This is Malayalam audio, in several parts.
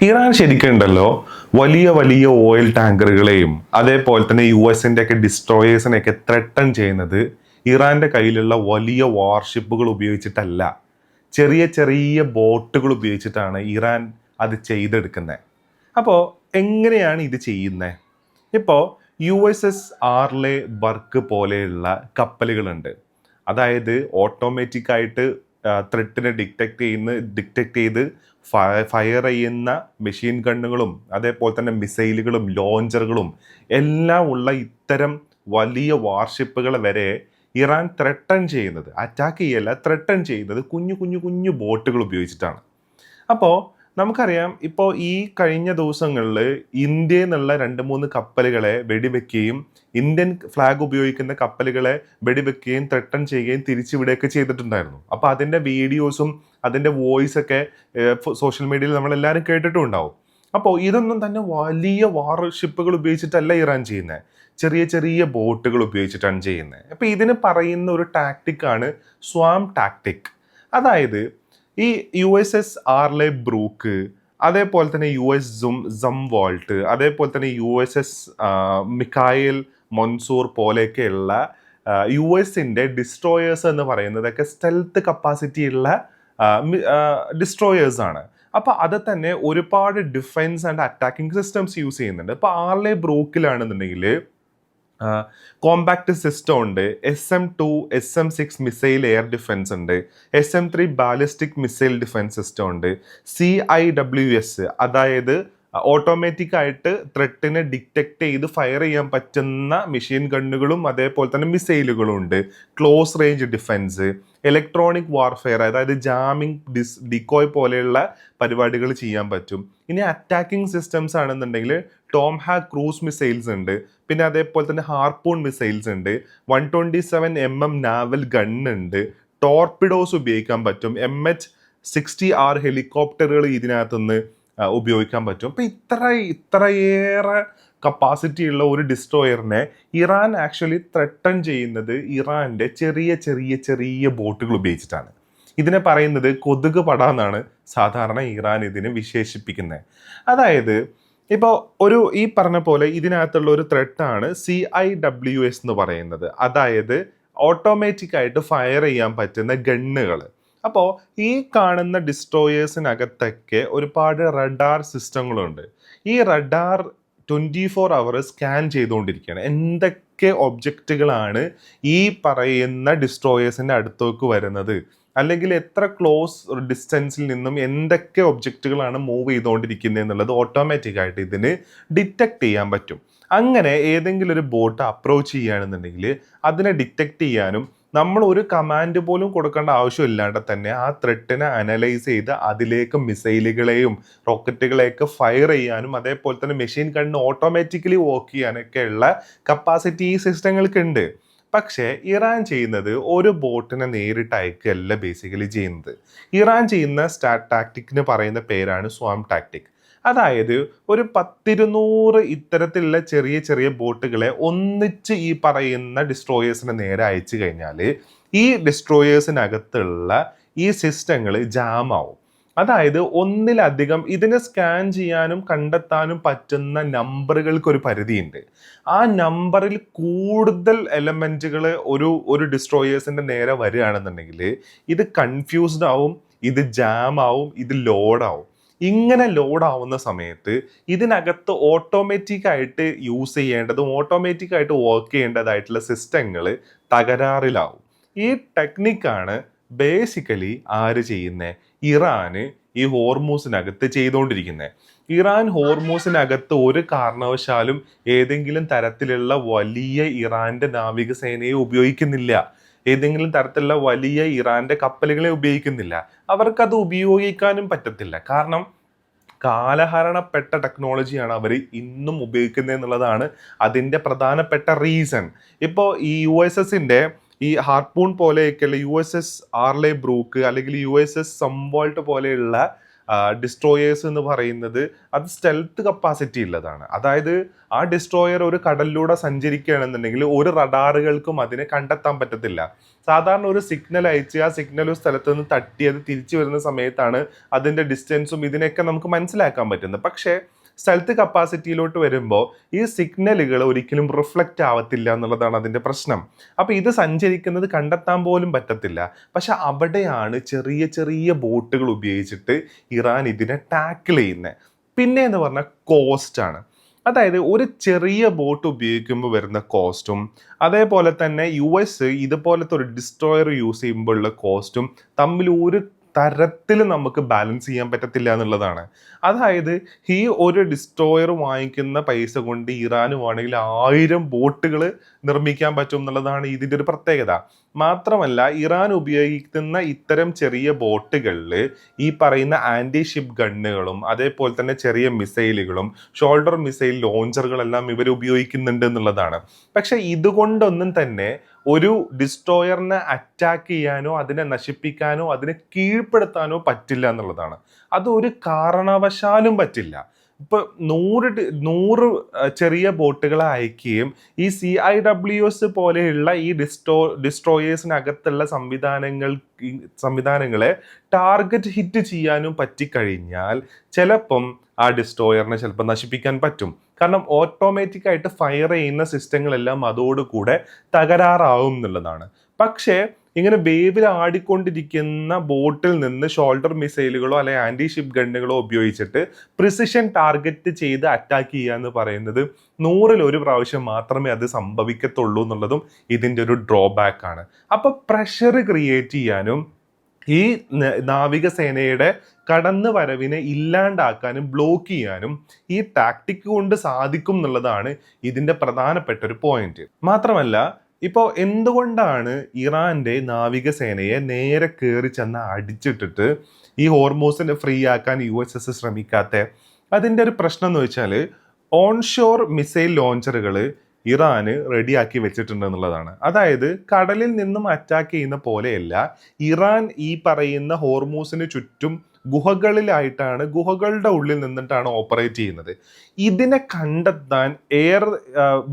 ഇറാൻ ശരിക്കുണ്ടല്ലോ വലിയ വലിയ ഓയിൽ ടാങ്കറുകളെയും അതേപോലെ തന്നെ US-ന്റെ ഒക്കെ ഡിസ്ട്രോയേഴ്സിനെയൊക്കെ ത്രട്ടൺ ചെയ്യുന്നത് ഇറാന്റെ കയ്യിലുള്ള വലിയ വാർഷിപ്പുകൾ ഉപയോഗിച്ചിട്ടല്ല, ചെറിയ ചെറിയ ബോട്ടുകൾ ഉപയോഗിച്ചിട്ടാണ് ഇറാൻ അത് ചെയ്തെടുക്കുന്നത്. അപ്പോൾ എങ്ങനെയാണ് ഇത് ചെയ്യുന്നത്? ഇപ്പോൾ USS ആർലെ ബർക്ക് പോലെയുള്ള കപ്പലുകളുണ്ട്. അതായത് ഓട്ടോമാറ്റിക് ആയിട്ട് ത്രെട്ടിനെ ഡിറ്റക്ട് ചെയ്ത് ഫയർ ചെയ്യുന്ന മെഷീൻ ഗണ്ണുകളും അതേപോലെ തന്നെ മിസൈലുകളും ലോഞ്ചറുകളും എല്ലാം ഉള്ള ഇത്തരം വലിയ വാർഷിപ്പുകൾ വരെ ഇറാൻ ത്രട്ടൺ ചെയ്യുന്നത്, അറ്റാക്ക് ചെയ്യല്ല, ത്രട്ടൺ ചെയ്യുന്നത് കുഞ്ഞു കുഞ്ഞു കുഞ്ഞു ബോട്ടുകൾ ഉപയോഗിച്ചിട്ടാണ്. അപ്പോൾ നമുക്കറിയാം, ഇപ്പോൾ ഈ കഴിഞ്ഞ ദിവസങ്ങളിൽ ഇന്ത്യയിൽ നിന്നുള്ള 2-3 കപ്പലുകളെ വെടിവെക്കുകയും ഇന്ത്യൻ ഫ്ലാഗ് ഉപയോഗിക്കുന്ന കപ്പലുകളെ വെടിവെക്കുകയും ത്രട്ടൺ ചെയ്യുകയും തിരിച്ചുവിടുകയൊക്കെ ചെയ്തിട്ടുണ്ടായിരുന്നു. അപ്പോൾ അതിൻ്റെ വീഡിയോസും അതിൻ്റെ വോയിസ് ഒക്കെ സോഷ്യൽ മീഡിയയിൽ നമ്മളെല്ലാവരും കേട്ടിട്ടും ഉണ്ടാവും. അപ്പോൾ ഇതൊന്നും തന്നെ വലിയ വാർഷിപ്പുകൾ ഉപയോഗിച്ചിട്ടല്ല ഇറാൻ ചെയ്യുന്നത്, ചെറിയ ചെറിയ ബോട്ടുകൾ ഉപയോഗിച്ചിട്ടാണ് ചെയ്യുന്നത്. അപ്പോൾ ഇതിന് പറയുന്ന ഒരു ടാക്ടിക്കാണ് സ്വാം ടാക്ടിക്. അതായത് ഈ USS ആർലെ ബ്രൂക്ക്, അതേപോലെ തന്നെ US സംവോൾട്ട്, അതേപോലെ തന്നെ USS മിഖായിൽ മൊൻസൂർ പോലെയൊക്കെയുള്ള US-ന്റെ ഡിസ്ട്രോയേഴ്സ് എന്ന് പറയുന്നതൊക്കെ സ്റ്റെൽത്ത് കപ്പാസിറ്റി ഉള്ള ഡിസ്ട്രോയേഴ്സ് ആണ്. അപ്പോൾ അത് തന്നെ ഒരുപാട് defence and attacking systems use ചെയ്യുന്നുണ്ട്. ഇപ്പോൾ ആർലെ ബ്രൂക്കിലാണെന്നുണ്ടെങ്കിൽ കോമ്പാക്ട് സിസ്റ്റം ഉണ്ട്, SM-2 SM-6 missile air defence ഉണ്ട്, SM-3 ballistic missile defence system ഉണ്ട്, CIWS അതായത് ഓട്ടോമാറ്റിക് ആയിട്ട് ത്രെട്ടിനെ ഡിറ്റക്ട് ചെയ്ത് ഫയർ ചെയ്യാൻ പറ്റുന്ന മെഷീൻ ഗണ്ണുകളും അതേപോലെ തന്നെ മിസൈലുകളും ഉണ്ട്, close range defence, electronic warfare അതായത് ജാമിങ് ഡിക്കോയ് പോലെയുള്ള പരിപാടികൾ ചെയ്യാൻ പറ്റും. ഇനി അറ്റാക്കിംഗ് സിസ്റ്റംസ് ആണെന്നുണ്ടെങ്കിൽ ടോംഹാക് ക്രൂസ് മിസൈൽസ് ഉണ്ട്, പിന്നെ അതേപോലെ തന്നെ ഹാർപൂൺ മിസൈൽസ് ഉണ്ട്, 127mm നാവൽ ഗൺ ഉണ്ട്, ടോർപിഡോസ് ഉപയോഗിക്കാൻ പറ്റും, MH-60R ഹെലികോപ്റ്ററുകൾ ഇതിനകത്തുനിന്ന് ഉപയോഗിക്കാൻ പറ്റും. അപ്പം ഇത്രയേറെ കപ്പാസിറ്റി ഉള്ള ഒരു ഡിസ്ട്രോയറിനെ ഇറാൻ ആക്ച്വലി ത്രട്ടൺ ചെയ്യുന്നത് ഇറാന്റെ ചെറിയ ചെറിയ ചെറിയ ബോട്ടുകൾ ഉപയോഗിച്ചിട്ടാണ്. ഇതിനെ പറയുന്നത് കൊതുക് പട എന്നാണ് സാധാരണ ഇറാൻ ഇതിനെ വിശേഷിപ്പിക്കുന്നത്. അതായത് ഇപ്പോൾ ഈ പറഞ്ഞ പോലെ ഇതിനകത്തുള്ള ഒരു ത്രെട്ടാണ് CIWS എന്ന് പറയുന്നത്, അതായത് ഓട്ടോമാറ്റിക് ആയിട്ട് ഫയർ ചെയ്യാൻ പറ്റുന്ന ഗണ്ണുകൾ. അപ്പോൾ ഈ കാണുന്ന ഡിസ്ട്രോയേഴ്സിനകത്തൊക്കെ ഒരുപാട് റഡാർ സിസ്റ്റങ്ങളുണ്ട്. ഈ റഡാർ 24 hours സ്കാൻ ചെയ്തുകൊണ്ടിരിക്കുകയാണ്. എന്തൊക്കെ ഒബ്ജക്റ്റുകളാണ് ഈ പറയുന്ന ഡിസ്ട്രോയേഴ്സിൻ്റെ അടുത്തേക്ക് വരുന്നത്, അല്ലെങ്കിൽ എത്ര ക്ലോസ് ഡിസ്റ്റൻസിൽ നിന്നും എന്തൊക്കെ ഒബ്ജക്റ്റുകളാണ് മൂവ് ചെയ്തുകൊണ്ടിരിക്കുന്നത് എന്നുള്ളത് ഓട്ടോമാറ്റിക് ആയിട്ട് ഇതിന് ഡിറ്റക്ട് ചെയ്യാൻ പറ്റും. അങ്ങനെ ഏതെങ്കിലും ഒരു ബോട്ട് അപ്രോച്ച് ചെയ്യുകയാണെന്നുണ്ടെങ്കിൽ അതിനെ ഡിറ്റക്ട് ചെയ്യാനും നമ്മൾ ഒരു കമാൻഡ് പോലും കൊടുക്കേണ്ട ആവശ്യമില്ലാണ്ട് തന്നെ ആ ത്രെട്ടിനെ അനലൈസ് ചെയ്ത് അതിലേക്ക് മിസൈലുകളെയും റോക്കറ്റുകളെയൊക്കെ ഫയർ ചെയ്യാനും അതേപോലെ തന്നെ മെഷീൻ ഗണ്ണ് ഓട്ടോമാറ്റിക്കലി വർക്ക് ചെയ്യാനൊക്കെ ഉള്ള കപ്പാസിറ്റി ഈ സിസ്റ്റങ്ങൾക്ക് ഉണ്ട്. പക്ഷേ ഇറാൻ ചെയ്യുന്നത് ഒരു ബോട്ടിനെ നേരിട്ട് അയക്കുകയല്ല ബേസിക്കലി ചെയ്യുന്നത്. ഇറാൻ ചെയ്യുന്ന ടാക്ടിക്കിന് പറയുന്ന പേരാണ് സ്വാം ടാക്ടിക്. അതായത് ഒരു 10-200 ഇത്തരത്തിലുള്ള ചെറിയ ചെറിയ ബോട്ടുകളെ ഒന്നിച്ച് ഈ പറയുന്ന ഡിസ്ട്രോയേഴ്സിന് നേരെ അയച്ചു കഴിഞ്ഞാൽ ഈ ഡിസ്ട്രോയേഴ്സിനകത്തുള്ള ഈ സിസ്റ്റങ്ങൾ ജാം ആവും. അതായത് ഒന്നിലധികം ഇതിനെ സ്കാൻ ചെയ്യാനും കണ്ടെത്താനും പറ്റുന്ന നമ്പറുകൾക്ക് ഒരു പരിധിയുണ്ട്. ആ നമ്പറിൽ കൂടുതൽ എലമെന്റുകൾ ഒരു ഡിസ്ട്രോയേഴ്സിന്റെ നേരെ വരികയാണെന്നുണ്ടെങ്കിൽ ഇത് കൺഫ്യൂസ്ഡ് ആവും, ഇത് ജാം ആവും, ഇത് ലോഡാവും. ഇങ്ങനെ ലോഡാവുന്ന സമയത്ത് ഇതിനകത്ത് ഓട്ടോമാറ്റിക് ആയിട്ട് യൂസ് ചെയ്യേണ്ടതും ഓട്ടോമാറ്റിക് ആയിട്ട് വർക്ക് ചെയ്യേണ്ടതായിട്ടുള്ള സിസ്റ്റങ്ങൾ തകരാറിലാവും. ഈ ടെക്നിക്കാണ് ബേസിക്കലി ആര് ചെയ്യുന്നത്? ഇറാന് ഈ ഹോർമൂസിനകത്ത് ചെയ്തുകൊണ്ടിരിക്കുന്നത്. ഇറാൻ ഹോർമൂസിനകത്ത് ഒരു കാരണവശാലും ഏതെങ്കിലും തരത്തിലുള്ള വലിയ ഇറാന്റെ നാവികസേനയെ ഉപയോഗിക്കുന്നില്ല, ഏതെങ്കിലും തരത്തിലുള്ള വലിയ ഇറാന്റെ കപ്പലുകളെ ഉപയോഗിക്കുന്നില്ല. അവർക്കത് ഉപയോഗിക്കാനും പറ്റത്തില്ല. കാരണം കാലഹരണപ്പെട്ട ടെക്നോളജിയാണ് അവർ ഇന്നും ഉപയോഗിക്കുന്നത് എന്നുള്ളതാണ് അതിൻ്റെ പ്രധാനപ്പെട്ട റീസൺ. ഇപ്പോൾ ഈ USS-ന്റെ ഈ ഹാർപൂൺ പോലെയൊക്കെയുള്ള USS ആർലെ ബ്രൂക്ക് അല്ലെങ്കിൽ USS സംവോൾട്ട് പോലെയുള്ള ഡിസ്ട്രോയേഴ്സ് എന്ന് പറയുന്നത് അത് സ്റ്റെൽത്ത് കപ്പാസിറ്റി ഉള്ളതാണ്. അതായത് ആ ഡിസ്ട്രോയർ ഒരു കടലിലൂടെ സഞ്ചരിക്കുകയാണെന്നുണ്ടെങ്കിൽ ഒരു റഡാറുകൾക്കും അതിനെ കണ്ടെത്താൻ പറ്റത്തില്ല. സാധാരണ ഒരു സിഗ്നൽ അയച്ച് ആ സിഗ്നൽ ഒരു സ്ഥലത്ത് നിന്ന് തട്ടി അത് തിരിച്ചു വരുന്ന സമയത്താണ് അതിൻ്റെ ഡിസ്റ്റൻസും ഇതിനെയൊക്കെ നമുക്ക് മനസ്സിലാക്കാൻ പറ്റുന്നത്. പക്ഷേ സ്റ്റെൽത്ത് കപ്പാസിറ്റിയിലോട്ട് വരുമ്പോൾ ഈ സിഗ്നലുകൾ ഒരിക്കലും റിഫ്ലക്റ്റ് ആവത്തില്ല എന്നുള്ളതാണ് അതിൻ്റെ പ്രശ്നം. അപ്പോൾ ഇത് സഞ്ചരിക്കുന്നത് കണ്ടെത്താൻ പോലും പറ്റത്തില്ല. പക്ഷെ അവിടെയാണ് ചെറിയ ചെറിയ ബോട്ടുകൾ ഉപയോഗിച്ചിട്ട് ഇറാൻ ഇതിനെ ടാക്കിൾ ചെയ്യുന്നത്. പിന്നെ എന്ന് പറഞ്ഞാൽ കോസ്റ്റാണ്. അതായത് ഒരു ചെറിയ ബോട്ട് ഉപയോഗിക്കുമ്പോൾ വരുന്ന കോസ്റ്റും അതേപോലെ തന്നെ US ഇതുപോലത്തെ ഒരു ഡിസ്ട്രോയർ യൂസ് ചെയ്യുമ്പോഴുള്ള കോസ്റ്റും തമ്മിൽ ഒരു തരത്തിൽ നമുക്ക് ബാലൻസ് ചെയ്യാൻ പറ്റത്തില്ല എന്നുള്ളതാണ്. അതായത് ഈ ഒരു ഡിസ്ട്രോയർ വാങ്ങിക്കുന്ന പൈസ കൊണ്ട് ഇറാന് വേണമെങ്കിൽ 1000 ബോട്ടുകൾ നിർമ്മിക്കാൻ പറ്റും എന്നുള്ളതാണ് ഇതിൻ്റെ ഒരു പ്രത്യേകത. മാത്രമല്ല ഇറാൻ ഉപയോഗിക്കുന്ന ഇത്തരം ചെറിയ ബോട്ടുകളിൽ ഈ പറയുന്ന ആൻറ്റി ഷിപ്പ് ഗണ്ണുകളും അതേപോലെ തന്നെ ചെറിയ മിസൈലുകളും ഷോൾഡർ മിസൈൽ ലോഞ്ചറുകളെല്ലാം ഇവർ ഉപയോഗിക്കുന്നുണ്ട് എന്നുള്ളതാണ്. പക്ഷെ ഇതുകൊണ്ടൊന്നും തന്നെ ഒരു ഡിസ്ട്രോയറിനെ അറ്റാക്ക് ചെയ്യാനോ അതിനെ നശിപ്പിക്കാനോ അതിനെ കീഴ്പ്പെടുത്താനോ പറ്റില്ല എന്നുള്ളതാണ്. അത് ഒരു കാരണവശാലും പറ്റില്ല. ഇപ്പൊ 100 ചെറിയ ബോട്ടുകളെ അയക്കുകയും ഈ CIWS പോലെയുള്ള ഈ ഡിസ്ട്രോയേഴ്സിനകത്തുള്ള സംവിധാനങ്ങളെ ടാർഗറ്റ് ഹിറ്റ് ചെയ്യാനും പറ്റിക്കഴിഞ്ഞാൽ ചിലപ്പം ആ ഡിസ്ട്രോയറിനെ ചിലപ്പോൾ നശിപ്പിക്കാൻ പറ്റും. കാരണം ഓട്ടോമാറ്റിക് ആയിട്ട് ഫയർ ചെയ്യുന്ന സിസ്റ്റങ്ങളെല്ലാം അതോടുകൂടെ തകരാറാവും എന്നുള്ളതാണ്. പക്ഷേ ഇങ്ങനെ വേവിൽ ആടിക്കൊണ്ടിരിക്കുന്ന ബോട്ടിൽ നിന്ന് ഷോൾഡർ മിസൈലുകളോ അല്ലെങ്കിൽ ആൻറ്റി ഷിപ്പ് ഗണ്ണുകളോ ഉപയോഗിച്ചിട്ട് പ്രിസിഷൻ ടാർഗറ്റ് ചെയ്ത് അറ്റാക്ക് ചെയ്യുക എന്ന് പറയുന്നത് 100ൽ 1 പ്രാവശ്യം മാത്രമേ അത് സംഭവിക്കത്തുള്ളൂ എന്നുള്ളതും ഇതിൻ്റെ ഒരു ഡ്രോബാക്ക് ആണ്. അപ്പോൾ പ്രഷർ ക്രിയേറ്റ് ചെയ്യാനും ഈ നാവികസേനയുടെ കടന്നു വരവിനെ ഇല്ലാണ്ടാക്കാനും ബ്ലോക്ക് ചെയ്യാനും ഈ ടാക്ടിക് കൊണ്ട് സാധിക്കും എന്നുള്ളതാണ് ഇതിൻ്റെ പ്രധാനപ്പെട്ട ഒരു പോയിന്റ്. മാത്രമല്ല ഇപ്പോൾ എന്തുകൊണ്ടാണ് ഇറാന്റെ നാവികസേനയെ നേരെ കയറി ചെന്ന് അടിച്ചിട്ടിട്ട് ഈ ഹോർമൂസിനെ ഫ്രീ ആക്കാൻ USS ശ്രമിക്കാത്ത? അതിൻ്റെ ഒരു പ്രശ്നം എന്ന് വെച്ചാൽ ഓൺഷോർ മിസൈൽ ലോഞ്ചറുകൾ ഇറാന് റെഡിയാക്കി വെച്ചിട്ടുണ്ട് എന്നുള്ളതാണ്. അതായത് കടലിൽ നിന്നും അറ്റാക്ക് ചെയ്യുന്ന പോലെയല്ല, ഇറാൻ ഈ പറയുന്ന ഹോർമൂസിന് ചുറ്റും ഗുഹകളുടെ ഉള്ളിൽ നിന്നിട്ടാണ് ഓപ്പറേറ്റ് ചെയ്യുന്നത്. ഇതിനെ കണ്ടെത്താൻ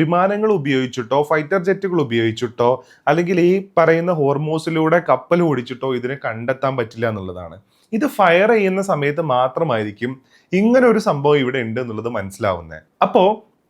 വിമാനങ്ങൾ ഉപയോഗിച്ചിട്ടോ ഫൈറ്റർ ജെറ്റുകൾ ഉപയോഗിച്ചിട്ടോ അല്ലെങ്കിൽ ഈ പറയുന്ന ഹോർമൂസിലൂടെ കപ്പൽ ഓടിച്ചിട്ടോ ഇതിനെ കണ്ടെത്താൻ പറ്റില്ല എന്നുള്ളതാണ്. ഇത് ഫയർ ചെയ്യുന്ന സമയത്ത് മാത്രമായിരിക്കും ഇങ്ങനെ ഒരു സംഭവം ഇവിടെ ഉണ്ട് എന്നുള്ളത് മനസ്സിലാവുന്നത്. അപ്പോൾ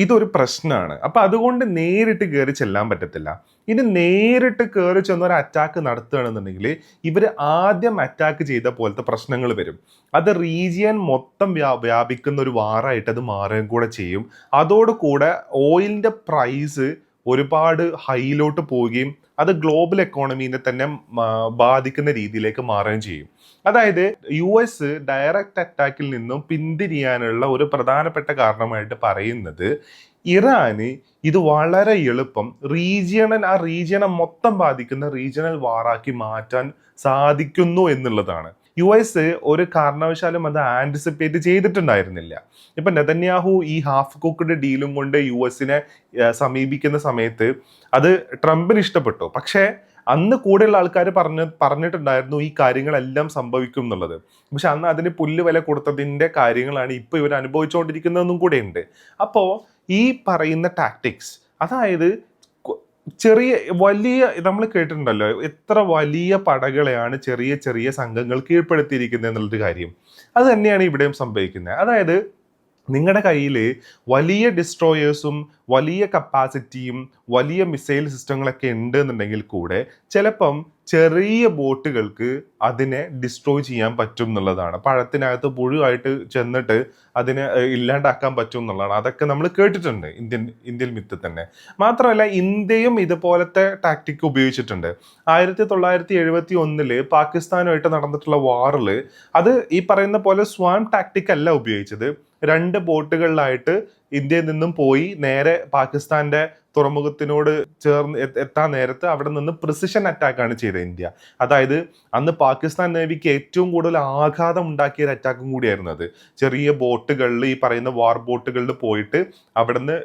ഇതൊരു പ്രശ്നമാണ്. അപ്പൊ അതുകൊണ്ട് നേരിട്ട് കയറി ചെല്ലാൻ പറ്റത്തില്ല. ഇനി നേരിട്ട് കയറി ചെന്ന ഒരു അറ്റാക്ക് നടത്തുകയാണെന്നുണ്ടെങ്കിൽ ഇവർ ആദ്യം അറ്റാക്ക് ചെയ്ത പോലത്തെ പ്രശ്നങ്ങൾ വരും. അത് റീജിയൻ മൊത്തം വ്യാപിക്കുന്ന ഒരു വാറായിട്ട് അത് മാറുകയും കൂടെ ചെയ്യും. അതോടുകൂടെ ഓയിലിന്റെ പ്രൈസ് ഒരുപാട് ഹൈയിലോട്ട് പോവുകയും അത് ഗ്ലോബൽ എക്കോണമീനെ തന്നെ ബാധിക്കുന്ന രീതിയിലേക്ക് മാറുകയും ചെയ്യും. അതായത് US ഡയറക്റ്റ് അറ്റാക്കിൽ നിന്നും പിന്തിരിയാനുള്ള ഒരു പ്രധാനപ്പെട്ട കാരണമായിട്ട് പറയുന്നത് ഇറാന് ഇത് വളരെ എളുപ്പം റീജിയനെ മൊത്തം ബാധിക്കുന്ന റീജിയണൽ വാറാക്കി മാറ്റാൻ സാധിക്കുന്നു എന്നുള്ളതാണ്. US ഒരു കാരണവശാലും അത് ആൻറ്റിസിപ്പേറ്റ് ചെയ്തിട്ടുണ്ടായിരുന്നില്ല. ഇപ്പം നെതന്യാഹു ഈ ഹാഫ് കുക്ക്ഡ് ഡീലും കൊണ്ട് US സമീപിക്കുന്ന സമയത്ത് അത് ട്രംപിന് ഇഷ്ടപ്പെട്ടു. പക്ഷേ അന്ന് കൂടെയുള്ള ആൾക്കാർ പറഞ്ഞിട്ടുണ്ടായിരുന്നു ഈ കാര്യങ്ങളെല്ലാം സംഭവിക്കും എന്നുള്ളത്. പക്ഷെ അന്ന് അതിന് പുല്ല് വില കൊടുത്തതിൻ്റെ കാര്യങ്ങളാണ് ഇപ്പോൾ ഇവർ അനുഭവിച്ചുകൊണ്ടിരിക്കുന്നതെന്നും കൂടെ ഉണ്ട്. അപ്പോൾ ഈ പറയുന്ന ടാക്ടിക്സ്, അതായത് വലിയ നമ്മൾ കേട്ടിട്ടുണ്ടല്ലോ എത്ര വലിയ പടകളെയാണ് ചെറിയ ചെറിയ സംഘങ്ങൾ കീഴ്പ്പെടുത്തിയിരിക്കുന്നത് എന്നുള്ളൊരു കാര്യം. അത് തന്നെയാണ് ഇവിടെയും സംഭവിക്കുന്നത്. അതായത് നിങ്ങളുടെ കയ്യിൽ വലിയ ഡിസ്ട്രോയേഴ്സും വലിയ കപ്പാസിറ്റിയും വലിയ മിസൈൽ സിസ്റ്റങ്ങളൊക്കെ ഉണ്ട് എന്നുണ്ടെങ്കിൽ കൂടെ ചിലപ്പം ചെറിയ ബോട്ടുകൾക്ക് അതിനെ ഡിസ്ട്രോയ് ചെയ്യാൻ പറ്റും എന്നുള്ളതാണ്. പഴത്തിനകത്ത് പുഴുവായിട്ട് ചെന്നിട്ട് അതിനെ ഇല്ലാണ്ടാക്കാൻ പറ്റും എന്നുള്ളതാണ്. അതൊക്കെ നമ്മൾ കേട്ടിട്ടുണ്ട് ഇന്ത്യൻ മിത്ത് തന്നെ. മാത്രമല്ല ഇന്ത്യയും ഇതുപോലത്തെ ടാക്ടിക് ഉപയോഗിച്ചിട്ടുണ്ട്. 1971 പാകിസ്ഥാനുമായിട്ട് നടന്നിട്ടുള്ള വാറിൽ അത് ഈ പറയുന്ന പോലെ സ്വാം ടാക്ടിക് അല്ല ഉപയോഗിച്ചത്. 2 ബോട്ടുകളിലായിട്ട് ഇന്ത്യയിൽ നിന്നും പോയി നേരെ പാകിസ്ഥാന്റെ തുറമുഖത്തിനോട് ചേർന്ന് എത്താൻ നേരത്ത് അവിടെ നിന്ന് പ്രിസിഷൻ അറ്റാക്കാണ് ചെയ്തത് ഇന്ത്യ. അതായത് അന്ന് പാകിസ്ഥാൻ നേവിക്ക് ഏറ്റവും കൂടുതൽ ആഘാതം ഉണ്ടാക്കിയ ഒരു അറ്റാക്കും കൂടിയായിരുന്നു അത്. ചെറിയ ബോട്ടുകളിൽ, ഈ പറയുന്ന വാർ ബോട്ടുകളിൽ പോയിട്ട് അവിടുന്ന്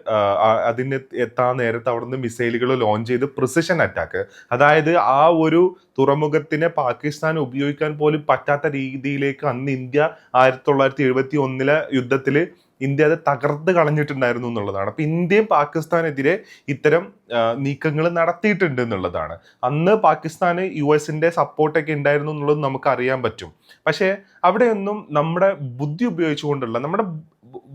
അതിന് എത്താൻ നേരത്ത് അവിടുന്ന് മിസൈലുകൾ ലോഞ്ച് ചെയ്ത് പ്രിസിഷൻ അറ്റാക്ക്. അതായത് ആ ഒരു തുറമുഖത്തിനെ പാകിസ്ഥാൻ ഉപയോഗിക്കാൻ പോലും പറ്റാത്ത രീതിയിലേക്ക് അന്ന് ഇന്ത്യ 1971 യുദ്ധത്തിൽ ഇന്ത്യ അത് തകർത്ത് കളഞ്ഞിട്ടുണ്ടായിരുന്നു എന്നുള്ളതാണ്. അപ്പൊ ഇന്ത്യയും പാകിസ്ഥാനെതിരെ ഇത്തരം നീക്കങ്ങൾ നടത്തിയിട്ടുണ്ട് എന്നുള്ളതാണ്. അന്ന് പാകിസ്ഥാന് US സപ്പോർട്ടൊക്കെ ഉണ്ടായിരുന്നു എന്നുള്ളത് നമുക്ക് അറിയാൻ പറ്റും. പക്ഷേ അവിടെയൊന്നും നമ്മുടെ ബുദ്ധി ഉപയോഗിച്ചുകൊണ്ടുള്ള, നമ്മുടെ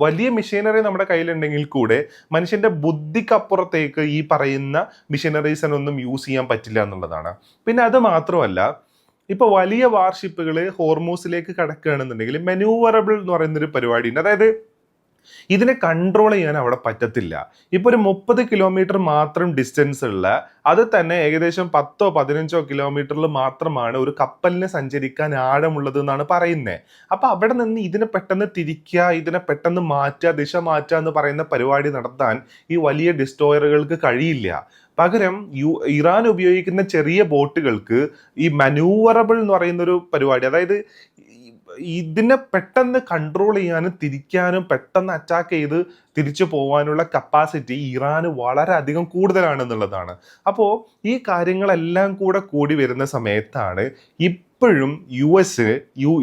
വലിയ മെഷീനറി നമ്മുടെ കയ്യിലുണ്ടെങ്കിൽ കൂടെ മനുഷ്യന്റെ ബുദ്ധിക്കപ്പുറത്തേക്ക് ഈ പറയുന്ന മെഷീനറീസിനൊന്നും യൂസ് ചെയ്യാൻ പറ്റില്ല എന്നുള്ളതാണ്. പിന്നെ അത് മാത്രമല്ല, ഇപ്പൊ വലിയ വാർഷിപ്പുകൾ ഹോർമൂസിലേക്ക് കടക്കുകയാണെന്നുണ്ടെങ്കിൽ മെനൂവറബിൾ എന്ന് പറയുന്നൊരു പരിപാടി ഉണ്ട്. അതായത് ഇതിനെ കൺട്രോൾ ചെയ്യാൻ അവിടെ പറ്റത്തില്ല. ഇപ്പൊ ഒരു 30 കിലോമീറ്റർ മാത്രം ഡിസ്റ്റൻസ് ഉള്ള, അത് തന്നെ ഏകദേശം 10-15 കിലോമീറ്ററിൽ മാത്രമാണ് ഒരു കപ്പലിന് സഞ്ചരിക്കാൻ ആഴമുള്ളത് എന്നാണ് പറയുന്നത്. അപ്പൊ അവിടെ നിന്ന് ഇതിനെ പെട്ടെന്ന് തിരിക്കുക, ഇതിനെ പെട്ടെന്ന് മാറ്റുക, ദിശ മാറ്റുക എന്ന് പറയുന്ന പരിപാടി നടത്താൻ ഈ വലിയ ഡിസ്ട്രോയറുകൾക്ക് കഴിയില്ല. പകരം ഇറാൻ ഉപയോഗിക്കുന്ന ചെറിയ ബോട്ടുകൾക്ക് ഈ മനൂവറബിൾ എന്ന് പറയുന്ന ഒരു പരിപാടി, അതായത് ഇതിനെ പെട്ടെന്ന് കൺട്രോൾ ചെയ്യാനും തിരിക്കാനും പെട്ടെന്ന് അറ്റാക്ക് ചെയ്ത് തിരിച്ചു പോകാനുള്ള കപ്പാസിറ്റി ഇറാന് വളരെയധികം കൂടുതലാണെന്നുള്ളതാണ്. അപ്പോൾ ഈ കാര്യങ്ങളെല്ലാം കൂടി വരുന്ന സമയത്താണ് ഇപ്പോഴും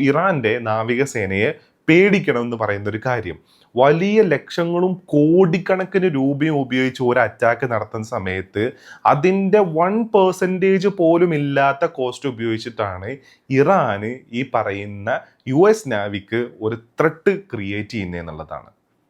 ഇറാന്റെ നാവികസേനയെ പേടിക്കണം എന്ന് പറയുന്ന ഒരു കാര്യം. വലിയ ലക്ഷങ്ങളും കോടിക്കണക്കിന് രൂപയും ഉപയോഗിച്ച് ഒരു അറ്റാക്ക് നടത്തുന്ന സമയത്ത് അതിൻ്റെ 1% പോലും ഇല്ലാത്ത കോസ്റ്റ് ഉപയോഗിച്ചിട്ടാണ് ഇറാന് ഈ പറയുന്ന US നാവിക്ക് ഒരു ത്രെട്ട് ക്രിയേറ്റ് ചെയ്യുന്നത് എന്നുള്ളതാണ്.